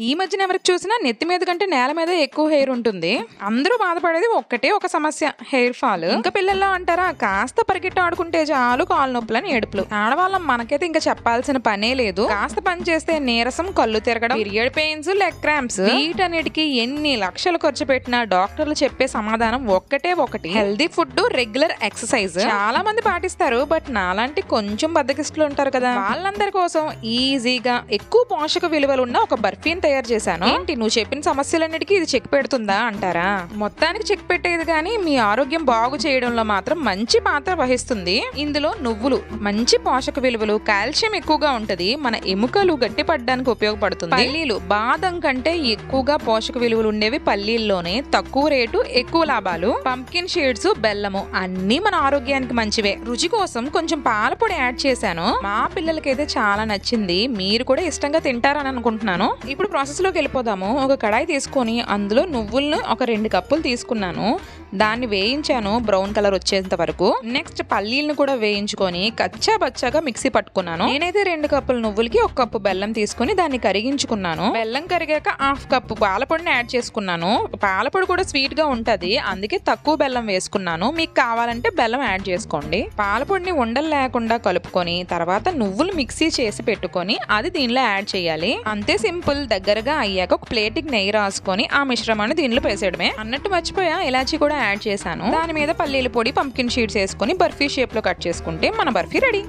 ఈ మధ్యన ఎవరికి చూసినా నెత్తి మీద కంటే నేల మీద ఎక్కువ హెయిర్ ఉంటుంది. అందరూ బాధపడేది ఒక్కటే ఒక సమస్య, హెయిర్ ఫాల్. ఇంకా పిల్లల్లో అంటారా, కాస్త పరిగెట్టి ఆడుకుంటే చాలు కాలు నొప్పులని ఏడుపులు. ఆడవాళ్ళం మనకైతే ఇంకా చెప్పాల్సిన పనే లేదు. కాస్త పని చేస్తే నీరసం, కళ్ళు తిరగడం, పీరియడ్ పెయిన్స్, లెగ్ క్రాంప్స్, వీటన్నిటికీ ఎన్ని లక్షలు ఖర్చు పెట్టినా డాక్టర్లు చెప్పే సమాధానం ఒక్కటే ఒకటి, హెల్దీ ఫుడ్, రెగ్యులర్ ఎక్సర్సైజ్. చాలా మంది పాటిస్తారు, బట్ నాలాంటి కొంచెం బద్దకిస్తులు ఉంటారు కదా, వాళ్ళందరి కోసం ఈజీగా ఎక్కువ పోషక విలువలు ఉన్న ఒక బర్ఫీని తయారు చేశాను. ఏంటి నువ్వు చెప్పిన సమస్యలన్నిటికీ ఇది చెక్ పెడుతుందా అంటారా? మొత్తానికి చెక్ పెట్టేది కానీ మీ ఆరోగ్యం బాగు చేయడంలో మాత్రం మంచి పాత్ర వహిస్తుంది. ఇందులో నువ్వులు మంచి పోషక విలువలు, కాల్షియం ఎక్కువగా ఉంటది, మన ఎముకలు గట్టిపడడానికి ఉపయోగపడుతుంది. పల్లీలు బాదం కంటే ఎక్కువగా పోషక విలువలు ఉండేవి పల్లీల్లోనే, తక్కువ రేటు ఎక్కువ లాభాలు. పంప్కిన్ షీడ్స్, బెల్లము అన్ని మన ఆరోగ్యానికి మంచివే. రుచి కోసం కొంచెం పాలపొడి యాడ్ చేశాను. మా పిల్లలకైతే చాలా నచ్చింది, మీరు కూడా ఇష్టంగా తింటారని అనుకుంటున్నాను. ఇప్పుడు ప్రాసెస్ లోకి వెళ్ళిపోదాము. ఒక కడాయి తీసుకొని అందులో నువ్వులను ఒక 2 కప్పులు తీసుకున్నాను. దాన్ని వేయించాను బ్రౌన్ కలర్ వచ్చేంత వరకు. నెక్స్ట్ పల్లీలను కూడా వేయించుకొని కచ్చా బచ్చాగా మిక్సీ పట్టుకున్నాను. నేనైతే 2 కప్పుల నువ్వులకి 1 కప్పు బెల్లం తీసుకుని దాన్ని కరిగించుకున్నాను. బెల్లం కరిగాక 1/2 కప్పు పాలపొడిని యాడ్ చేసుకున్నాను. పాలపొడి కూడా స్వీట్ గా ఉంటది, అందుకే తక్కువ బెల్లం వేసుకున్నాను. మీకు కావాలంటే బెల్లం యాడ్ చేసుకోండి. పాలపొడిని ఉండలు లేకుండా కలుపుకొని తర్వాత నువ్వులు మిక్సీ చేసి పెట్టుకొని అది దీనిలో యాడ్ చేయాలి. అంతే సింపుల్. దగ్గరగా అయ్యాక ఒక ప్లేట్కి నెయ్యి రాసుకొని ఆ మిశ్రమాన్ని దీనిలో వేసేయడమే. అన్నట్టు మర్చిపోయా, ఇలాచీ కూడా యాడ్ చేశాను. దాని మీద పల్లీల పొడి, పంప్కిన్ షీడ్స్ వేసుకొని బర్ఫీ షేప్ లో కట్ చేసుకుంటే మన బర్ఫీ రెడీ.